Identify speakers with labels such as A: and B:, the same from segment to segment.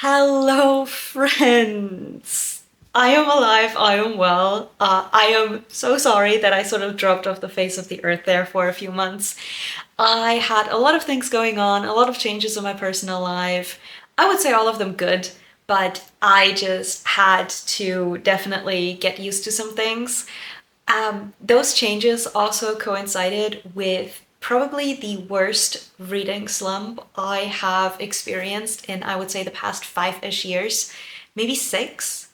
A: Hello, friends. I am alive. I am well. I am so sorry that I sort of dropped off the face of the earth there for a few months. I had a lot of things going on, a lot of changes in my personal life. I would say all of them good, but I just had to definitely get used to some things. Those changes also coincided with probably the worst reading slump I have experienced in, I would say, the past 5-ish years, maybe 6.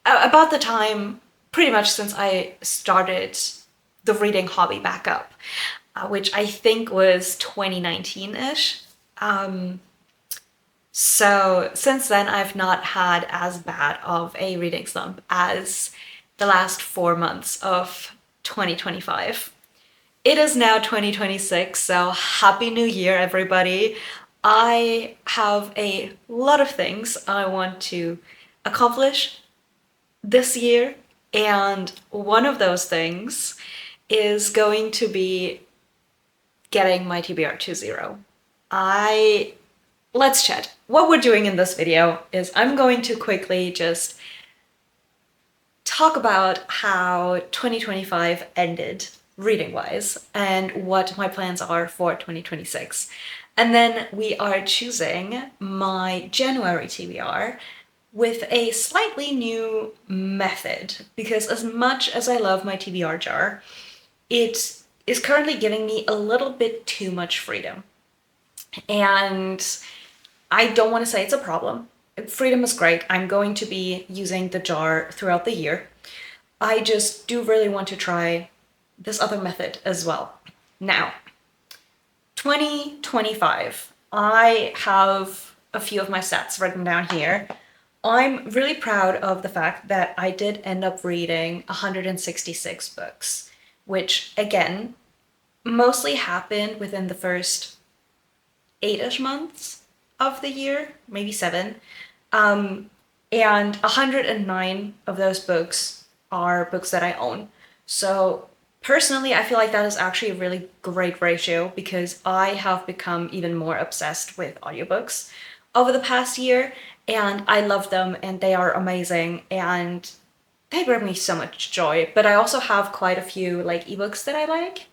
A: About the time, pretty much since I started the reading hobby back up, which I think was 2019-ish. So since then, I've not had as bad of a reading slump as the last 4 months of 2025. It is now 2026, so Happy New Year, everybody. I have a lot of things I want to accomplish this year, and one of those things is going to be getting my TBR 2.0. Let's chat. What we're doing in this video is I'm going to quickly just talk about how 2025 ended reading-wise and what my plans are for 2026. And then we are choosing my January TBR with a slightly new method, because as much as I love my TBR jar, it is currently giving me a little bit too much freedom. And I don't want to say it's a problem. Freedom is great. I'm going to be using the jar throughout the year. I just do really want to try this other method as well. Now, 2025, I have a few of my stats written down here. I'm really proud of the fact that I did end up reading 166 books, which again, mostly happened within the first 8-ish months of the year, maybe 7. And 109 of those books are books that I own. So personally, I feel like that is actually a really great ratio, because I have become even more obsessed with audiobooks over the past year, and I love them and they are amazing and they bring me so much joy. But I also have quite a few like ebooks that I like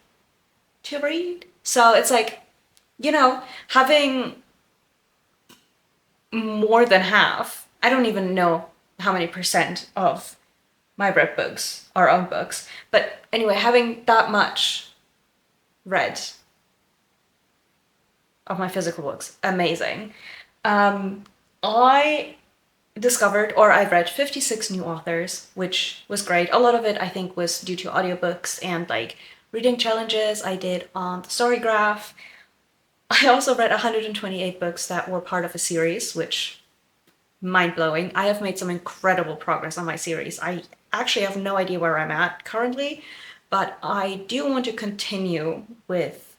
A: to read. So it's like, having more than half, I don't even know how many percent of my read books are own books. But anyway, having that much read of my physical books, amazing. I discovered, or I read 56 new authors, which was great. A lot of it I think was due to audiobooks and like reading challenges I did on the Storygraph. I also read 128 books that were part of a series, which mind-blowing. I have made some incredible progress on my series. I actually have no idea where I'm at currently, but I do want to continue with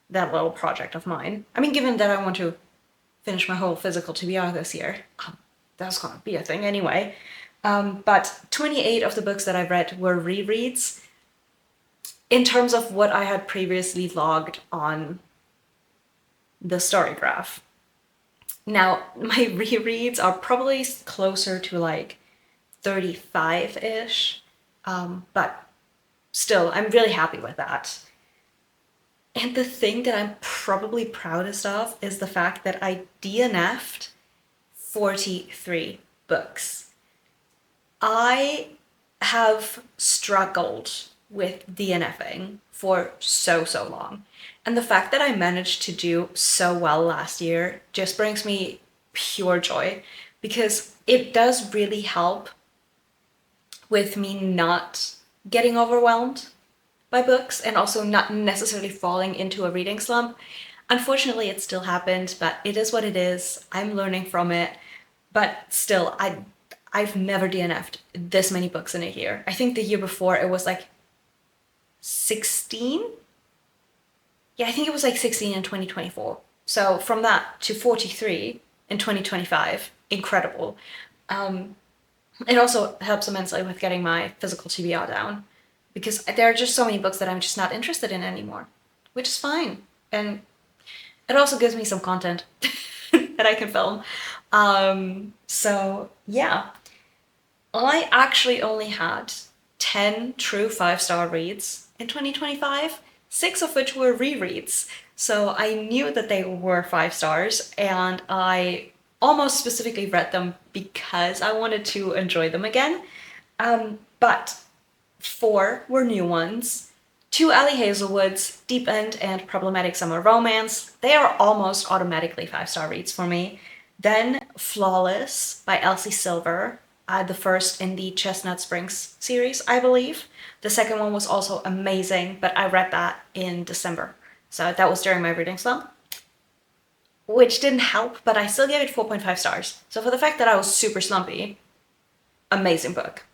A: that little project of mine. I mean, given that I want to finish my whole physical TBR this year, that's gonna be a thing anyway. But 28 of the books that I read were rereads in terms of what I had previously logged on the Storygraph. Now, my rereads are probably closer to like 35-ish, but still, I'm really happy with that. And the thing that I'm probably proudest of is the fact that I DNF'd 43 books. I have struggled with DNFing for so long. And the fact that I managed to do so well last year just brings me pure joy, because it does really help with me not getting overwhelmed by books and also not necessarily falling into a reading slump. Unfortunately, it still happened, but it is what it is. I'm learning from it. But still, I've never DNF'd this many books in a year. I think the year before it was like 16? Yeah, I think it was like 16 in 2024. So from that to 43 in 2025, incredible. It also helps immensely with getting my physical TBR down, because there are just so many books that I'm just not interested in anymore, which is fine. And it also gives me some content that I can film. So yeah, I actually only had 10 true 5-star reads in 2025, 6 of which were rereads. So I knew that they were 5 stars, and I almost specifically read them because I wanted to enjoy them again. But 4 were new ones. 2 Ellie Hazelwood's, Deep End and Problematic Summer Romance. They are almost automatically 5-star reads for me. Then Flawless by Elsie Silver, the first in the Chestnut Springs series, I believe. The second one was also amazing, but I read that in December. So that was during my reading slump, which didn't help, but I still gave it 4.5 stars. So for the fact that I was super slumpy, amazing book.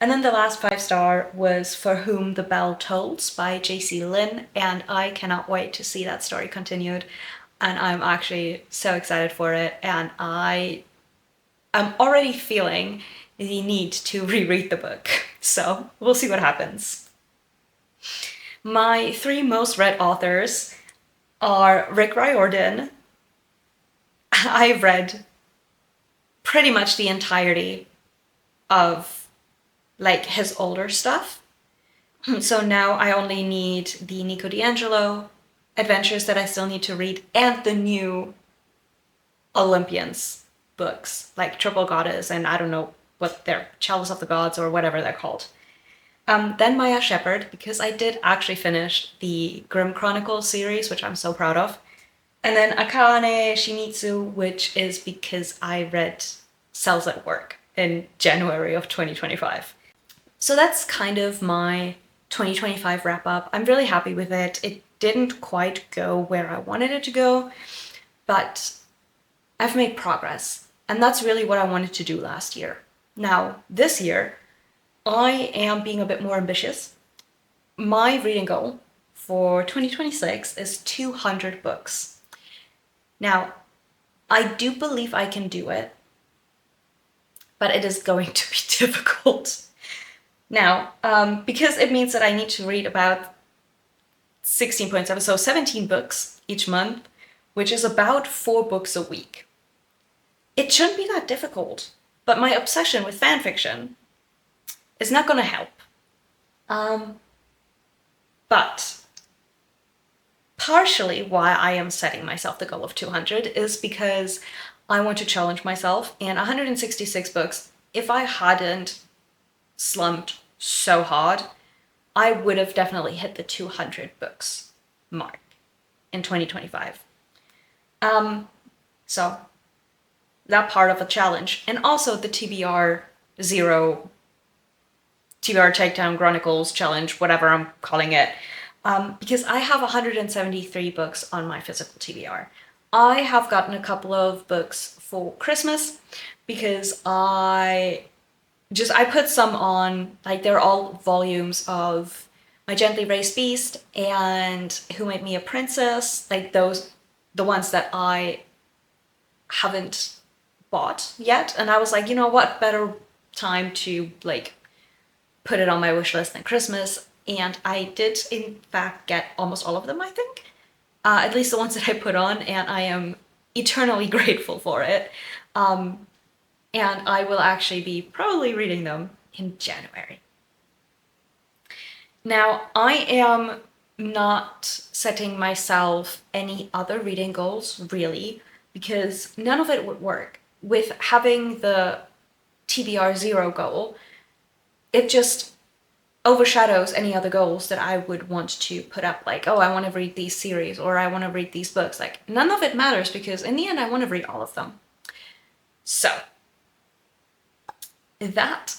A: And then the last 5-star was For Whom the Bell Tolls by J.C. Lynn, and I cannot wait to see that story continued. And I'm actually so excited for it, and I am already feeling the need to reread the book. So we'll see what happens. My 3 most read authors are Rick Riordan. I've read pretty much the entirety of like his older stuff. So now I only need the Nico D'Angelo adventures that I still need to read, and the new Olympians books, like Triple Goddess and I don't know what they're, Chalice of the Gods or whatever they're called. Then Maya Shepherd, because I did actually finish the Grimm Chronicles series, which I'm so proud of. And then Akane Shimizu, which is because I read Cells at Work in January of 2025. So that's kind of my 2025 wrap up. I'm really happy with it. It didn't quite go where I wanted it to go, but I've made progress. And that's really what I wanted to do last year. Now, this year, I am being a bit more ambitious. My reading goal for 2026 is 200 books. Now, I do believe I can do it, but it is going to be difficult. Now, because it means that I need to read about 16.7, so 17 books each month, which is about 4 books a week. It shouldn't be that difficult, but my obsession with fanfiction is not gonna help. But partially why I am setting myself the goal of 200 is because I want to challenge myself, and 166 books, if I hadn't slumped so hard, I would have definitely hit the 200 books mark in 2025. So that part of a challenge, and also the TBR Zero, TBR Takedown Chronicles Challenge, whatever I'm calling it, because I have 173 books on my physical TBR. I have gotten a couple of books for Christmas because I put some on, like they're all volumes of My Gently Raised Beast and Who Made Me a Princess, like those, the ones that I haven't bought yet. And I was like, you know what, better time to like put it on my wish list than Christmas. And I did in fact get almost all of them, I think. At least the ones that I put on, and I am eternally grateful for it. And I will actually be probably reading them in January. Now, I am not setting myself any other reading goals, really, because none of it would work. With having the TBR Zero goal, it just overshadows any other goals that I would want to put up, like, oh, I want to read these series, or I want to read these books. Like, none of it matters, because in the end, I want to read all of them. So, that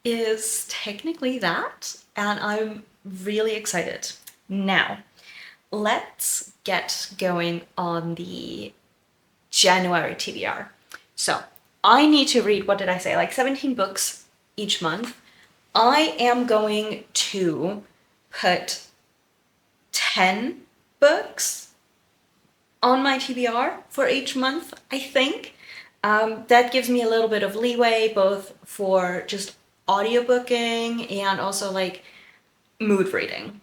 A: is technically that, and I'm really excited. Now, let's get going on the January TBR. So, I need to read, what did I say, like 17 books each month. I am going to put 10 books on my TBR for each month, I think. That gives me a little bit of leeway, both for just audiobooking and also like mood reading.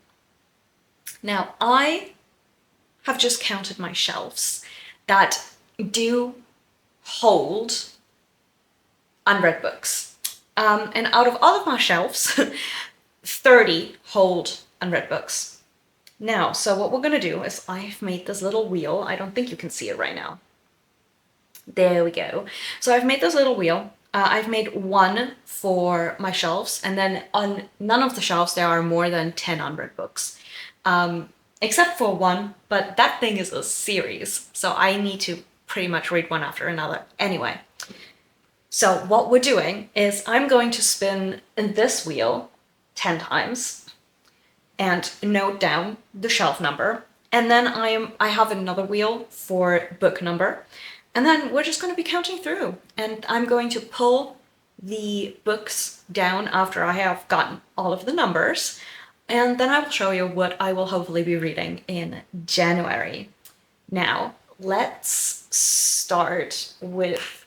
A: Now, I have just counted my shelves that do hold unread books. And out of all of my shelves, 30 hold unread books. Now, so what we're gonna do is I've made this little wheel. I don't think you can see it right now. There we go. So I've made this little wheel. I've made one for my shelves, and then on none of the shelves there are more than 10 unread books. Except for one, but that thing is a series, so I need to pretty much read one after another. Anyway, so what we're doing is I'm going to spin in this wheel 10 times and note down the shelf number. And then I have another wheel for book number. And then we're just going to be counting through. And I'm going to pull the books down after I have gotten all of the numbers. And then I will show you what I will hopefully be reading in January. Now, let's start with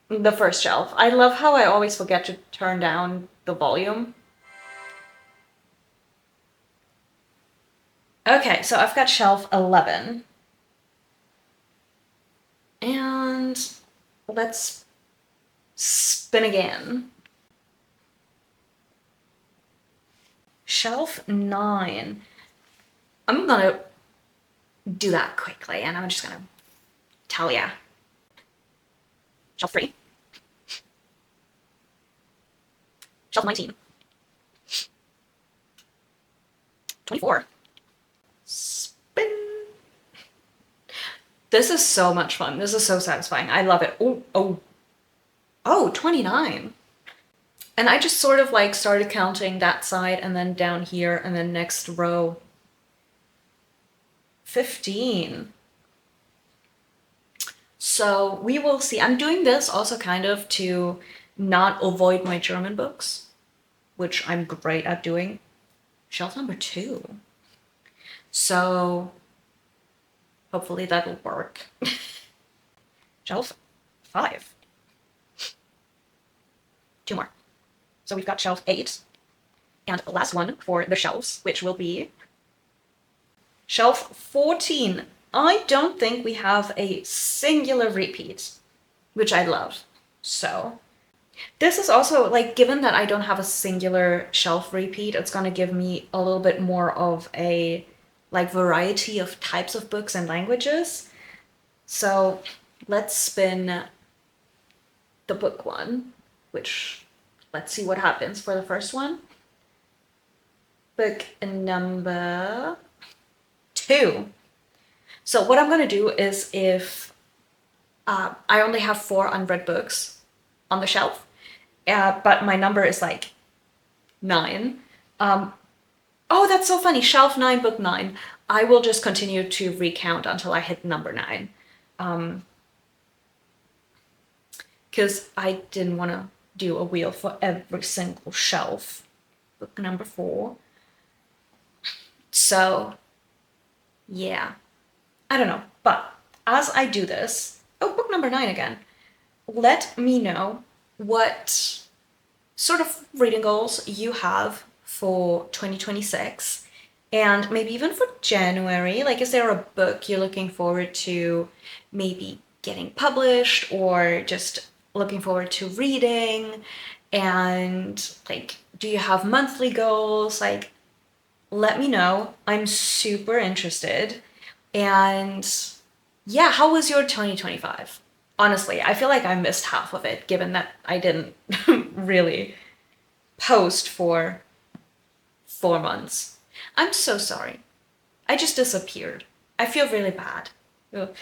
A: the first shelf. I love how I always forget to turn down the volume. Okay, so I've got shelf 11. And let's spin again. Shelf 9. I'm gonna do that quickly and I'm just gonna tell ya. Shelf 3. Shelf 19. 24. Spin. This is so much fun. This is so satisfying. I love it. Oh, 29. And I just sort of like started counting that side and then down here and then next row. 15. So we will see. I'm doing this also kind of to not avoid my German books, which I'm great at doing. Shelf number 2. So hopefully that'll work. Shelf 5. 2 more. So we've got shelf 8. And the last one for the shelves, which will be shelf 14. I don't think we have a singular repeat, which I love. So this is also, like, given that I don't have a singular shelf repeat, it's gonna give me a little bit more of a, like, variety of types of books and languages. So let's spin the book one, which, let's see what happens for the first one. Book number 2. So what I'm gonna do is if I only have 4 unread books on the shelf, but my number is like 9. Oh, that's so funny. Shelf 9, book 9. I will just continue to recount until I hit number 9. Because I didn't want to do a wheel for every single shelf. Book number 4. So, yeah. I don't know, but as I do this, book number 9 again, let me know what sort of reading goals you have for 2026 and maybe even for January. Like, is there a book you're looking forward to maybe getting published or just looking forward to reading? And like, do you have monthly goals? Like, let me know. I'm super interested. And yeah, how was your 2025? Honestly, I feel like I missed half of it, given that I didn't really post for 4 months. I'm so sorry. I just disappeared. I feel really bad. Like,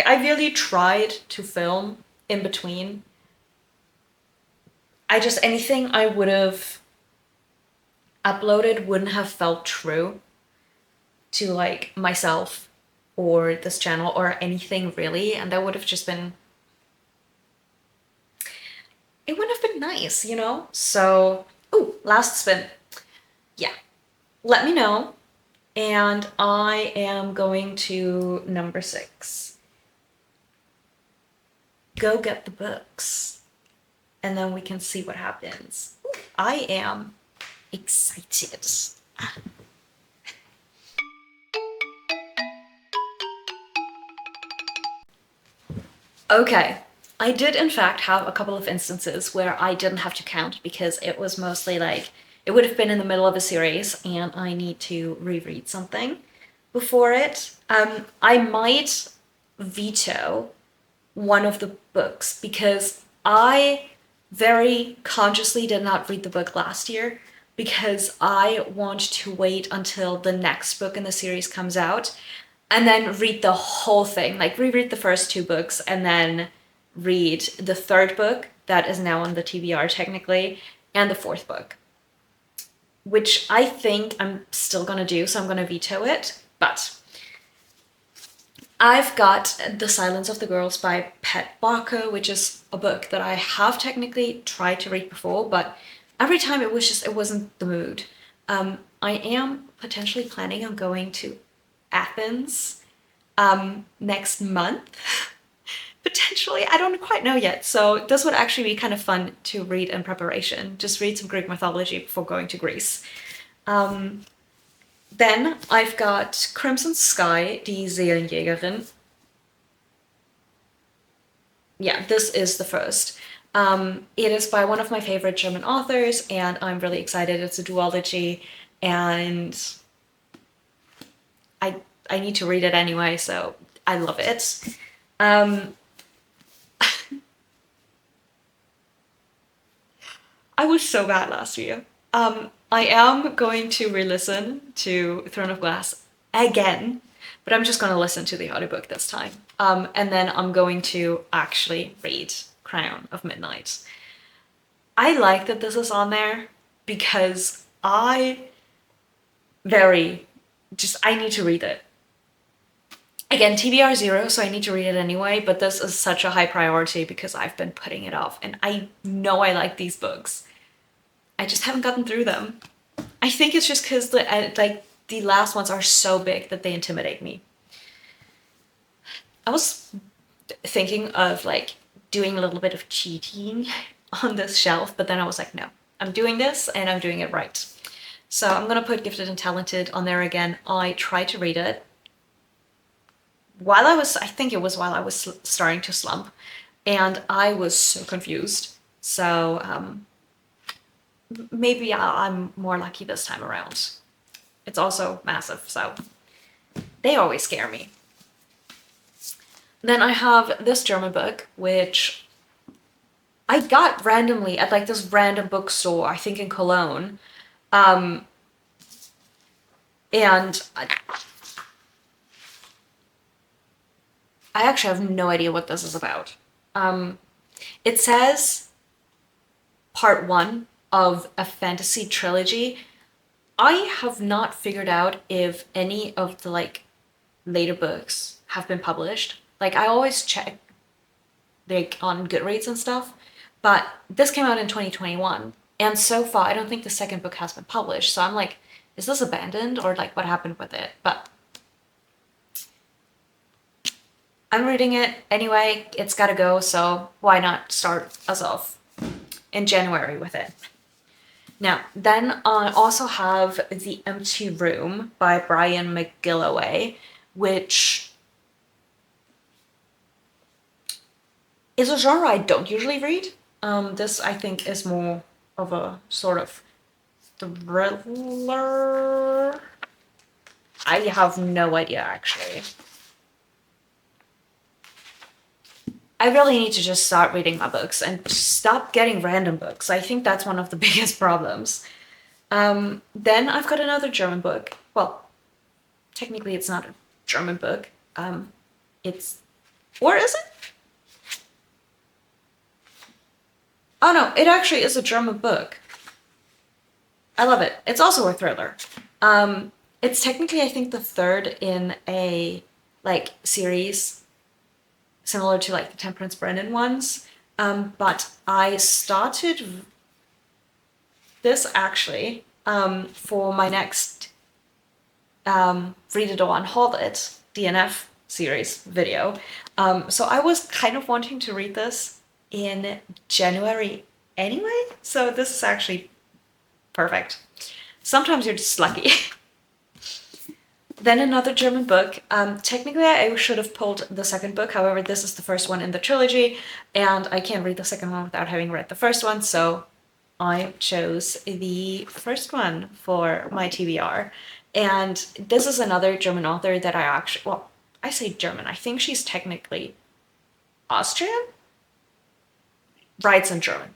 A: I really tried to film in between. Anything I would have uploaded wouldn't have felt true to like myself or this channel or anything really, and that would have just been, it wouldn't have been nice, you know? So, last spin. Yeah, let me know, and I am going to number 6. Go get the books, and then we can see what happens. I am excited. Okay. I did, in fact, have a couple of instances where I didn't have to count because it was mostly like it would have been in the middle of a series and I need to reread something before it. I might veto one of the books because I very consciously did not read the book last year because I want to wait until the next book in the series comes out and then read the whole thing, like reread the first two books and then read the third book that is now on the TBR technically and the fourth book, which I think I'm still gonna do, so I'm gonna veto it. But I've got The Silence of the Girls by Pet Barker, which is a book that I have technically tried to read before, but every time it wasn't the mood. I am potentially planning on going to Athens next month. Potentially, I don't quite know yet. So this would actually be kind of fun to read in preparation. Just read some Greek mythology before going to Greece. Then I've got Crimson Sky, Die Seelenjägerin. Yeah, this is the first. It is by one of my favorite German authors, and I'm really excited. It's a duology, and I need to read it anyway, so I love it. I was so bad last year. I am going to re-listen to Throne of Glass again, but I'm just going to listen to the audiobook this time. And then I'm going to actually read Crown of Midnight. I like that this is on there because I need to read it. Again, TBR 0, so I need to read it anyway, but this is such a high priority because I've been putting it off, and I know I like these books. I just haven't gotten through them. I think it's just because the last ones are so big that they intimidate me. I was thinking of like doing a little bit of cheating on this shelf, but then I was like, no, I'm doing this and I'm doing it right. So I'm gonna put Gifted and Talented on there again. I tried to read it I think it was while I was starting to slump, and I was so confused. So maybe I'm more lucky this time around. It's also massive, so they always scare me. Then I have this German book, which I got randomly at like this random bookstore, I think in Cologne. And I actually have no idea what this is about. It says part one of a fantasy trilogy. I have not figured out if any of the like later books have been published. Like I always check like on Goodreads and stuff, but this came out in 2021, and so far I don't think the second book has been published. So I'm like, is this abandoned or like what happened with it? But I'm reading it anyway. It's gotta go, so why not start us off in January with it? Now, then I also have The Empty Room by Brian McGilloway, which is a genre I don't usually read. This, I think, is more of a sort of thriller. I have no idea, actually. I really need to just start reading my books and stop getting random books. I think that's one of the biggest problems. Then I've got another German book. Well, technically it's not a German book. Or is it? Oh no, it actually is a German book. I love it. It's also a thriller. It's technically, I think, the third in a like series similar to like the Temperance Brennan ones. But I started this actually for my next Read It All on Hold It DNF series video. So I was kind of wanting to read this in January anyway, so this is actually perfect. Sometimes you're just lucky. Then another German book. Technically, I should have pulled the second book. However, this is the first one in the trilogy, and I can't read the second one without having read the first one, so I chose the first one for my TBR. And this is another German author that I actually, well, I say German. I think she's technically Austrian? Writes in German.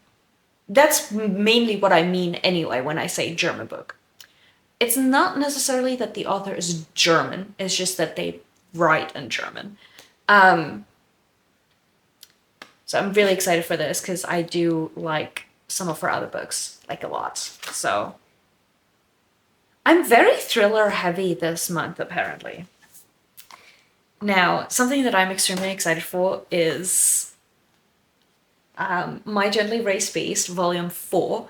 A: That's mainly what I mean anyway when I say German book. It's not necessarily that the author is German, it's just that they write in German. So I'm really excited for this because I do like some of her other books, like a lot. So I'm very thriller heavy this month, apparently. Now, something that I'm extremely excited for is My Gently Race-Based Volume 4,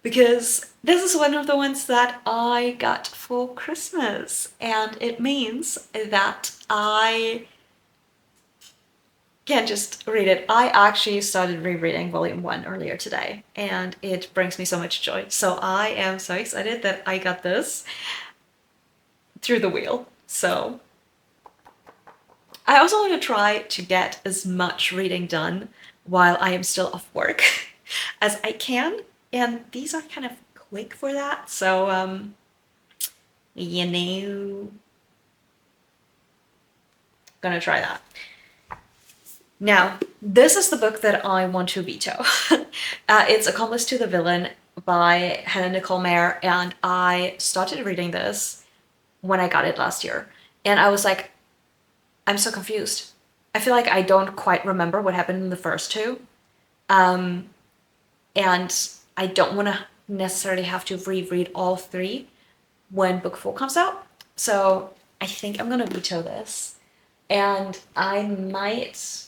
A: because this is one of the ones that I got for Christmas, and it means that I can't just read it. I actually started rereading Volume 1 earlier today, and it brings me so much joy. So I am so excited that I got this through the wheel. So I also want to try to get as much reading done while I am still off work as I can, and these are kind of quick for that, so you know, gonna try that. Now, this is the book that I want to veto. It's Accomplice to the Villain by Hannah Nicole Mayer, and I started reading this when I got it last year, and I was like, I'm so confused. I feel like I don't quite remember what happened in the first two, and I don't want to necessarily have to reread all three when book 4 comes out, so I think I'm gonna veto this, and I might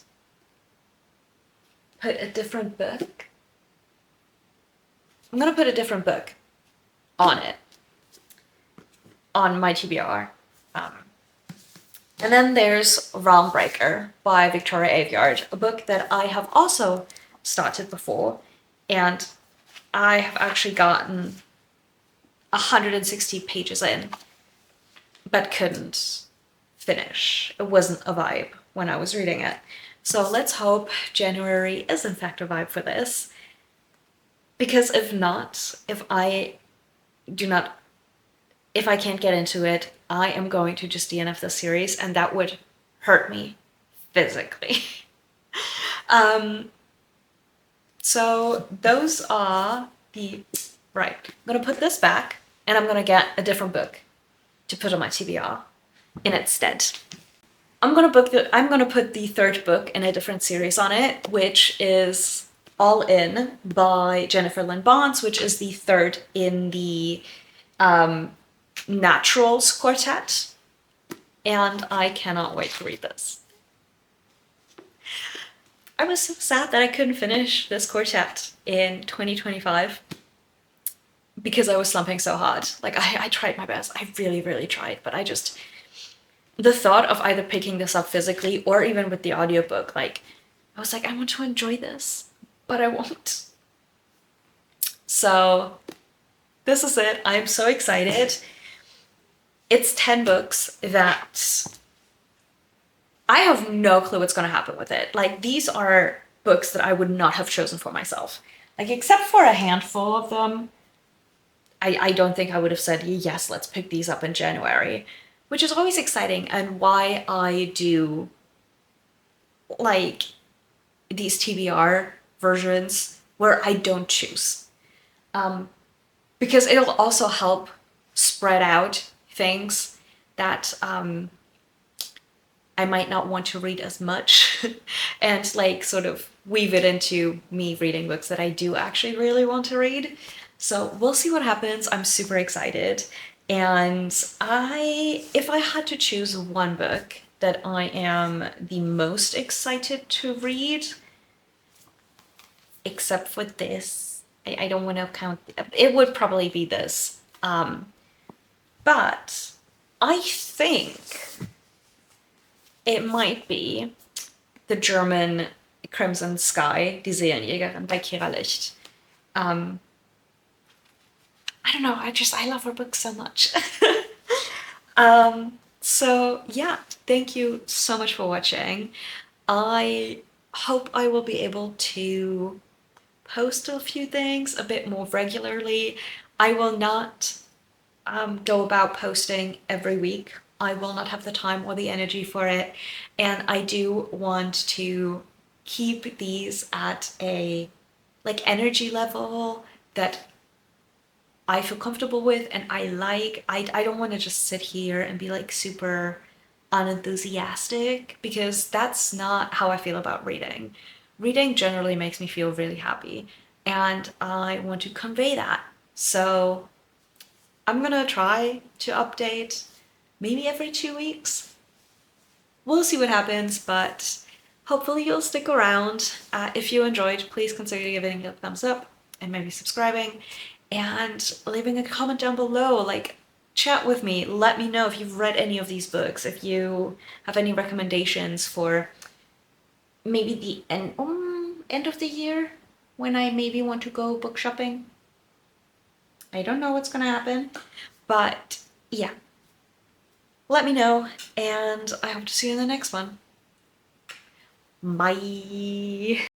A: put a different book. I'm gonna put a different book on it, on my TBR. And then there's Realm Breaker by Victoria Aveyard, a book that I have also started before, and I have actually gotten 160 pages in, but couldn't finish. It wasn't a vibe when I was reading it. So let's hope January is in fact a vibe for this, because if not, if I can't get into it, I am going to just DNF the series, and that would hurt me physically. So those are the... Right, I'm gonna put this back, and I'm gonna get a different book to put on my TBR in its stead. I'm gonna put the third book in a different series on it, which is All In by Jennifer Lynn Barnes, which is the third in the Naturals Quartet, and I cannot wait to read this. I was so sad that I couldn't finish this quartet in 2025 because I was slumping so hard. Like, I tried my best. I really, really tried, but the thought of either picking this up physically or even with the audiobook, like, I was like, I want to enjoy this, but I won't. So this is it. I'm so excited. It's 10 books that I have no clue what's going to happen with it. Like, these are books that I would not have chosen for myself. Like, except for a handful of them, I don't think I would have said, yes, let's pick these up in January, which is always exciting, and why I do like these TBR versions where I don't choose. Because it'll also help spread out things that I might not want to read as much and like sort of weave it into me reading books that I do actually really want to read. So we'll see what happens. I'm super excited. And if I had to choose one book that I am the most excited to read, except for this, I don't want to count, it would probably be this. But I think it might be the German Crimson Sky, Die Seelenjägerin by Kira Licht. I don't know, I love her books so much. So yeah, thank you so much for watching. I hope I will be able to post a few things a bit more regularly. I will not go about posting every week. I will not have the time or the energy for it. And I do want to keep these at a like energy level that I feel comfortable with and I like. I don't want to just sit here and be like super unenthusiastic because that's not how I feel about reading. Reading generally makes me feel really happy and I want to convey that. So I'm gonna try to update maybe every 2 weeks. We'll see what happens, but hopefully you'll stick around. If you enjoyed, please consider giving it a thumbs up and maybe subscribing and leaving a comment down below. Like, chat with me. Let me know if you've read any of these books, if you have any recommendations for maybe the end of the year when I maybe want to go book shopping. I don't know what's gonna happen, but yeah, let me know, and I hope to see you in the next one. Bye.